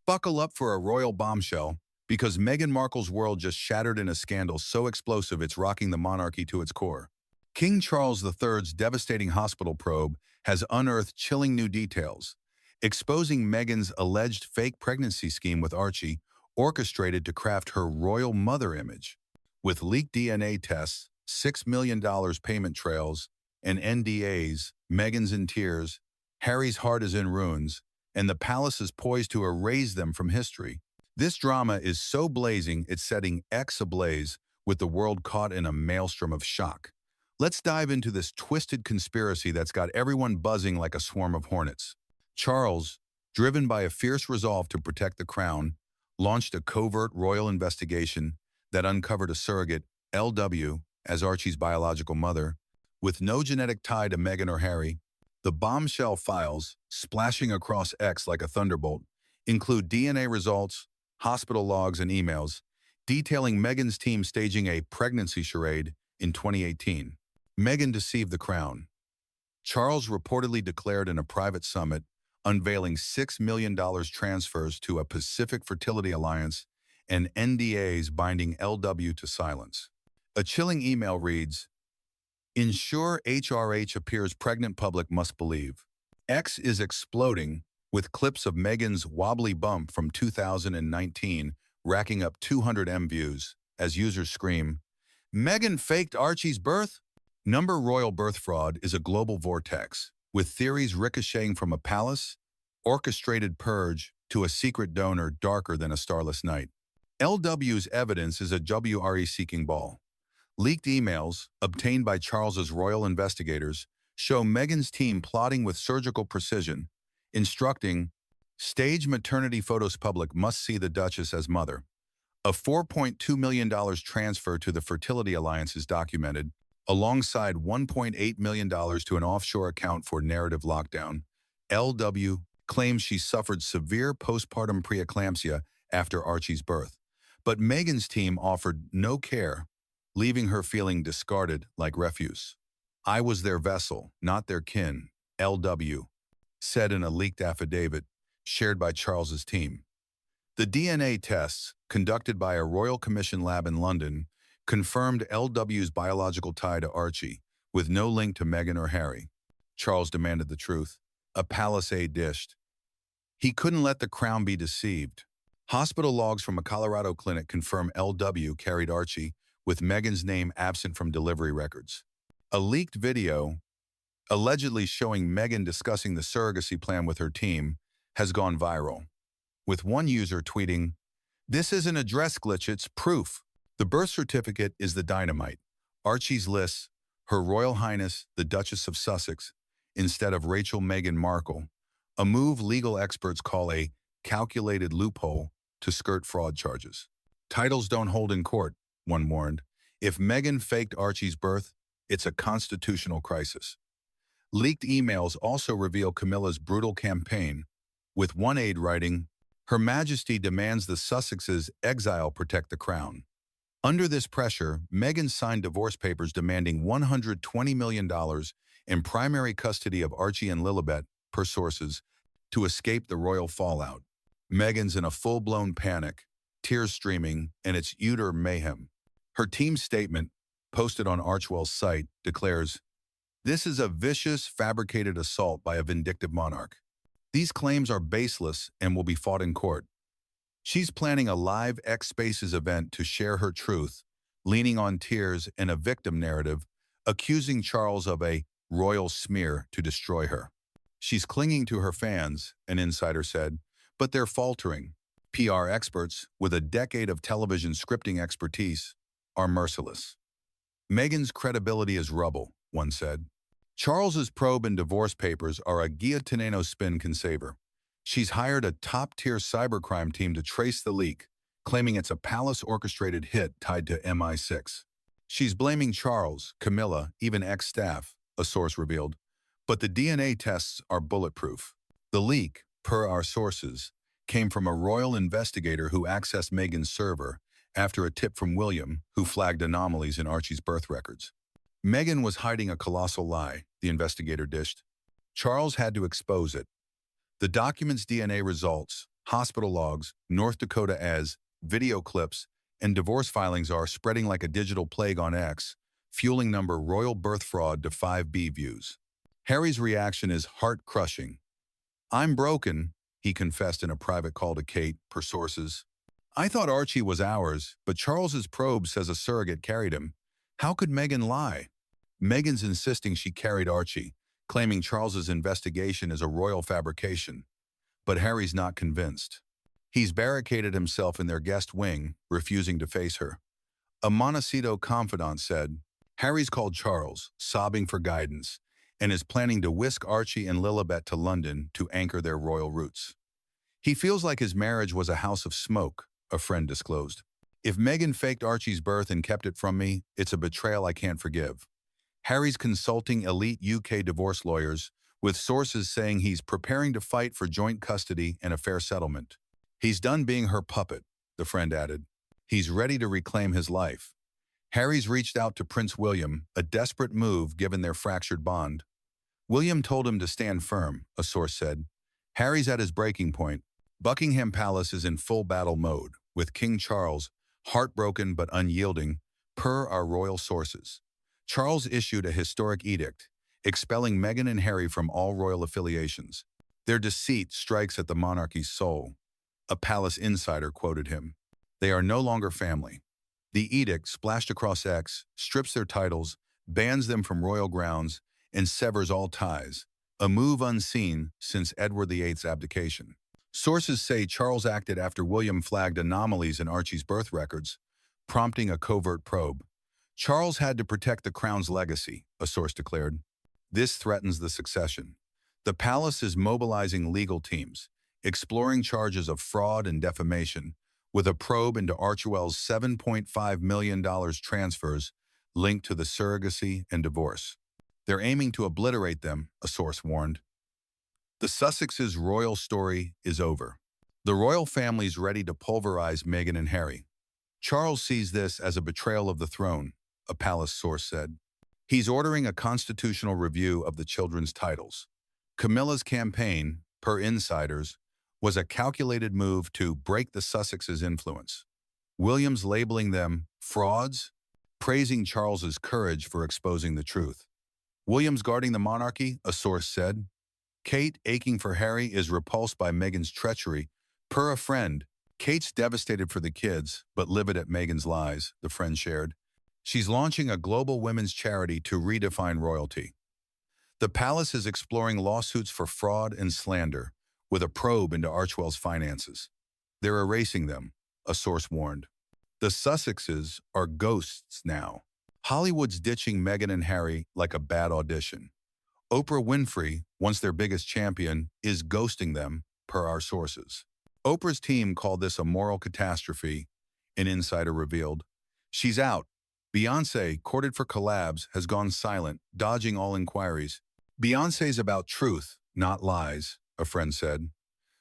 Buckle up for a royal bombshell, because Meghan Markle's world just shattered in a scandal so explosive it's rocking the monarchy to its core. King Charles III's devastating hospital probe has unearthed chilling new details, exposing Meghan's alleged fake pregnancy scheme with Archie, orchestrated to craft her royal mother image. With leaked DNA tests, $6 million payment trails, and NDAs, Meghan's in tears, Harry's heart is in ruins, and the palace is poised to erase them from history. This drama is so blazing it's setting X ablaze, with the world caught in a maelstrom of shock. Let's dive into this twisted conspiracy that's got everyone buzzing like a swarm of hornets. Charles, driven by a fierce resolve to protect the crown, launched a covert royal investigation that uncovered a surrogate, LW, as Archie's biological mother, with no genetic tie to Meghan or Harry. The bombshell files, splashing across X like a thunderbolt, include DNA results, hospital logs, and emails, detailing Meghan's team staging a pregnancy charade in 2018. Meghan deceived the crown. Charles reportedly declared in a private summit, unveiling $6 million transfers to a Pacific Fertility Alliance and NDAs binding LW to silence. A chilling email reads, "Ensure HRH appears pregnant, public must believe." X is exploding, with clips of Meghan's wobbly bump from 2019 racking up 200 M views as users scream, "Meghan faked Archie's birth?" Royal birth fraud is a global vortex, with theories ricocheting from a palace, orchestrated purge, to a secret donor darker than a starless night. LW's evidence is a WRE-seeking ball. Leaked emails, obtained by Charles's royal investigators, show Meghan's team plotting with surgical precision, instructing, "Stage maternity photos, public must see the Duchess as mother." A $4.2 million transfer to the Fertility Alliance is documented, alongside $1.8 million to an offshore account for narrative lockdown. LW claims she suffered severe postpartum preeclampsia after Archie's birth, but Meghan's team offered no care, leaving her feeling discarded like refuse. "I was their vessel, not their kin," LW said in a leaked affidavit shared by Charles's team. The DNA tests, conducted by a Royal Commission lab in London, confirmed LW's biological tie to Archie, with no link to Meghan or Harry. Charles demanded the truth. A palace aide dished. He couldn't let the crown be deceived. Hospital logs from a Colorado clinic confirm LW carried Archie, with Meghan's name absent from delivery records. A leaked video, allegedly showing Meghan discussing the surrogacy plan with her team, has gone viral, with one user tweeting, "This isn't a dress glitch, it's proof." The birth certificate is the dynamite. Archie's lists Her Royal Highness the Duchess of Sussex instead of Rachel Meghan Markle, a move legal experts call a calculated loophole to skirt fraud charges. Titles don't hold in court, one warned. If Meghan faked Archie's birth, it's a constitutional crisis. Leaked emails also reveal Camilla's brutal campaign, with one aide writing, "Her Majesty demands the Sussexes exile protect the crown." Under this pressure, Meghan signed divorce papers demanding $120 million in primary custody of Archie and Lilibet, per sources, to escape the royal fallout. Meghan's in a full-blown panic, tears streaming, and it's utter mayhem. Her team's statement, posted on Archwell's site, declares, "This is a vicious, fabricated assault by a vindictive monarch. These claims are baseless and will be fought in court." She's planning a live X Spaces event to share her truth, leaning on tears and a victim narrative, accusing Charles of a royal smear to destroy her. She's clinging to her fans, an insider said, but they're faltering. PR experts, with a decade of television scripting expertise, are merciless. "Meghan's credibility is rubble," one said. Charles's probe and divorce papers are a guillotineno spin can save her. She's hired a top-tier cybercrime team to trace the leak, claiming it's a palace-orchestrated hit tied to MI6. She's blaming Charles, Camilla, even ex-staff, a source revealed. But the DNA tests are bulletproof. The leak, per our sources, came from a royal investigator who accessed Meghan's server after a tip from William, who flagged anomalies in Archie's birth records. Meghan was hiding a colossal lie, the investigator dished. Charles had to expose it. The document's DNA results, hospital logs, North Dakota as, video clips, and divorce filings are spreading like a digital plague on X, fueling number royal birth fraud to 5B views. Harry's reaction is heart-crushing. "I'm broken," he confessed in a private call to Kate, per sources. "I thought Archie was ours, but Charles's probe says a surrogate carried him. How could Meghan lie?" Meghan's insisting she carried Archie, claiming Charles's investigation is a royal fabrication. But Harry's not convinced. He's barricaded himself in their guest wing, refusing to face her. A Montecito confidant said, "Harry's called Charles, sobbing for guidance, and is planning to whisk Archie and Lilibet to London to anchor their royal roots. He feels like his marriage was a house of smoke," a friend disclosed. "If Meghan faked Archie's birth and kept it from me, it's a betrayal I can't forgive." Harry's consulting elite UK divorce lawyers, with sources saying he's preparing to fight for joint custody and a fair settlement. "He's done being her puppet," the friend added. "He's ready to reclaim his life." Harry's reached out to Prince William, a desperate move given their fractured bond. William told him to stand firm, a source said. Harry's at his breaking point. Buckingham Palace is in full battle mode, with King Charles, heartbroken but unyielding, per our royal sources. Charles issued a historic edict, expelling Meghan and Harry from all royal affiliations. "Their deceit strikes at the monarchy's soul," a palace insider quoted him. "They are no longer family." The edict, splashed across X, strips their titles, bans them from royal grounds, and severs all ties, a move unseen since Edward VIII's abdication. Sources say Charles acted after William flagged anomalies in Archie's birth records, prompting a covert probe. "Charles had to protect the crown's legacy," a source declared. "This threatens the succession." The palace is mobilizing legal teams, exploring charges of fraud and defamation, with a probe into Archewell's $7.5 million transfers linked to the surrogacy and divorce. "They're aiming to obliterate them," a source warned. The Sussexes' royal story is over. The royal family's ready to pulverize Meghan and Harry. Charles sees this as a betrayal of the throne, a palace source said. He's ordering a constitutional review of the children's titles. Camilla's campaign, per insiders, was a calculated move to break the Sussexes' influence. William's labeling them frauds, praising Charles's courage for exposing the truth. William's guarding the monarchy, a source said. Kate, aching for Harry, is repulsed by Meghan's treachery. Per a friend, Kate's devastated for the kids, but livid at Meghan's lies, the friend shared. She's launching a global women's charity to redefine royalty. The palace is exploring lawsuits for fraud and slander, with a probe into Archewell's finances. They're erasing them, a source warned. The Sussexes are ghosts now. Hollywood's ditching Meghan and Harry like a bad audition. Oprah Winfrey, once their biggest champion, is ghosting them, per our sources. Oprah's team called this a moral catastrophe, an insider revealed. She's out. Beyoncé, courted for collabs, has gone silent, dodging all inquiries. Beyoncé's about truth, not lies, a friend said.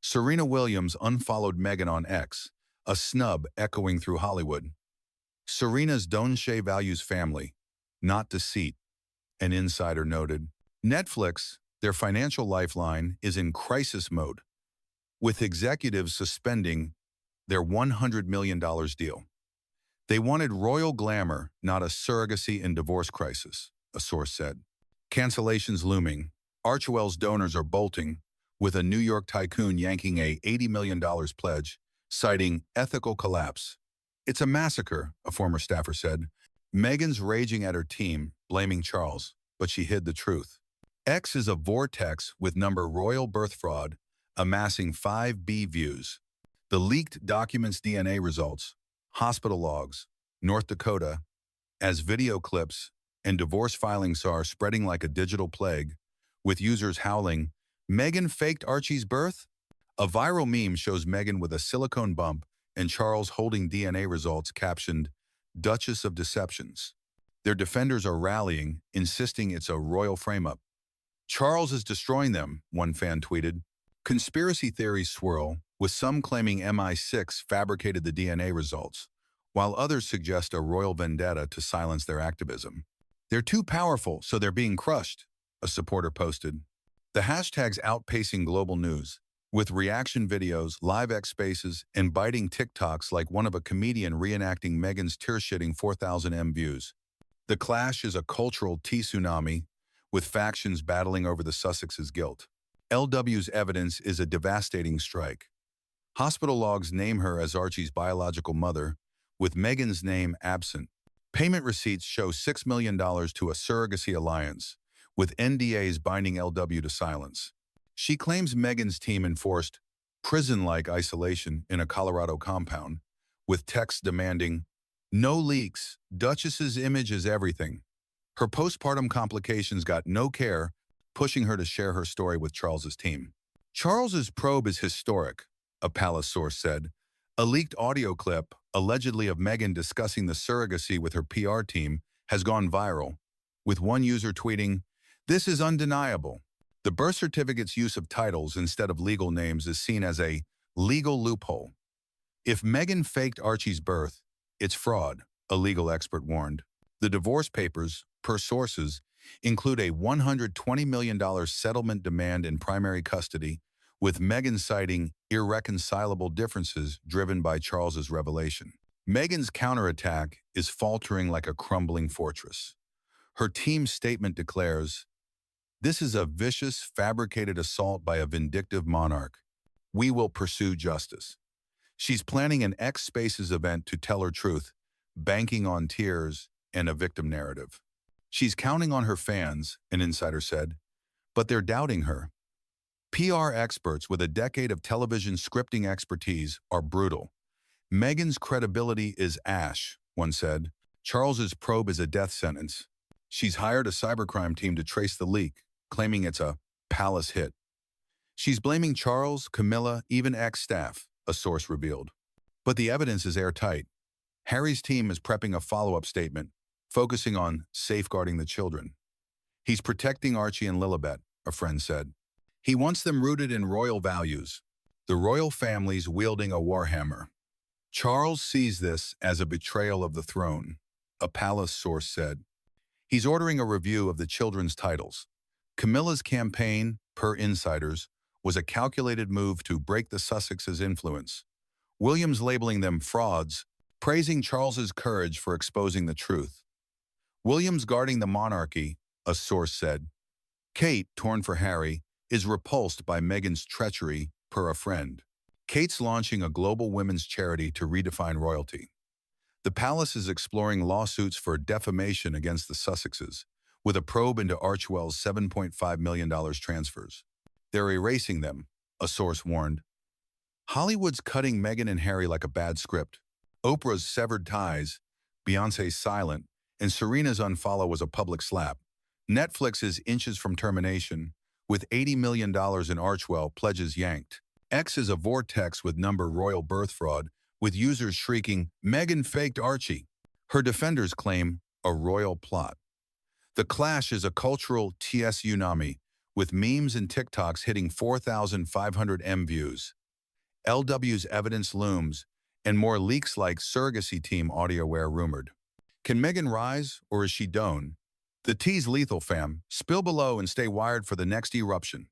Serena Williams unfollowed Meghan on X, a snub echoing through Hollywood. Serena's Donche values family, not deceit, an insider noted. Netflix, their financial lifeline, is in crisis mode, with executives suspending their $100 million deal. They wanted royal glamour, not a surrogacy and divorce crisis, a source said. Cancellations looming. Archewell's donors are bolting, with a New York tycoon yanking a $80 million pledge, citing ethical collapse. It's a massacre, a former staffer said. Meghan's raging at her team, blaming Charles, but she hid the truth. X is a vortex with number royal birth fraud, amassing 5B views. The leaked documents' DNA results, hospital logs, North Dakota, as video clips, and divorce filings are spreading like a digital plague, with users howling, "Meghan faked Archie's birth?" A viral meme shows Meghan with a silicone bump and Charles holding DNA results captioned, "Duchess of Deceptions." Their defenders are rallying, insisting it's a royal frame-up. "Charles is destroying them," one fan tweeted. Conspiracy theories swirl, with some claiming MI6 fabricated the DNA results, while others suggest a royal vendetta to silence their activism. "They're too powerful, so they're being crushed," a supporter posted. The hashtag's outpacing global news, with reaction videos, live X spaces, and biting TikToks like one of a comedian reenacting Meghan's tear-shitting 4,000 M views. The clash is a cultural tsunami, with factions battling over the Sussex's guilt. LW's evidence is a devastating strike. Hospital logs name her as Archie's biological mother, with Meghan's name absent. Payment receipts show $6 million to a surrogacy alliance, with NDAs binding LW to silence. She claims Meghan's team enforced prison-like isolation in a Colorado compound, with texts demanding, "No leaks, Duchess's image is everything." Her postpartum complications got no care, pushing her to share her story with Charles's team. Charles's probe is historic, a palace source said. A leaked audio clip, allegedly of Meghan discussing the surrogacy with her PR team, has gone viral, with one user tweeting, "This is undeniable." The birth certificate's use of titles instead of legal names is seen as a legal loophole. If Meghan faked Archie's birth, it's fraud, a legal expert warned. The divorce papers, per sources, include a $120 million settlement demand in primary custody, with Meghan citing irreconcilable differences driven by Charles's revelation. Meghan's counterattack is faltering like a crumbling fortress. Her team's statement declares, "This is a vicious, fabricated assault by a vindictive monarch. We will pursue justice." She's planning an X Spaces event to tell her truth, banking on tears and a victim narrative. She's counting on her fans, an insider said, but they're doubting her. PR experts with a decade of television scripting expertise are brutal. Meghan's credibility is ash, one said. Charles's probe is a death sentence. She's hired a cybercrime team to trace the leak, claiming it's a palace hit. She's blaming Charles, Camilla, even ex-staff, a source revealed. But the evidence is airtight. Harry's team is prepping a follow-up statement, focusing on safeguarding the children. He's protecting Archie and Lilibet, a friend said. He wants them rooted in royal values, the royal families wielding a warhammer. Charles sees this as a betrayal of the throne, a palace source said. He's ordering a review of the children's titles. Camilla's campaign, per insiders, was a calculated move to break the Sussex's influence. William's labeling them frauds, praising Charles's courage for exposing the truth. William's guarding the monarchy, a source said. Kate, torn for Harry, is repulsed by Meghan's treachery, per a friend. Kate's launching a global women's charity to redefine royalty. The palace is exploring lawsuits for defamation against the Sussexes, with a probe into Archwell's $7.5 million transfers. They're erasing them, a source warned. Hollywood's cutting Meghan and Harry like a bad script. Oprah's severed ties, Beyoncé's silent, and Serena's unfollow was a public slap. Netflix is inches from termination, with $80 million in Archwell pledges yanked. X is a vortex with number royal birth fraud, with users shrieking, "Meghan faked Archie." Her defenders claim a royal plot. The clash is a cultural tsunami, with memes and TikToks hitting 4,500 M views. LW's evidence looms, and more leaks like surrogacy team audioware rumored. Can Meghan rise, or is she done? The tea's lethal, fam. Spill below and stay wired for the next eruption.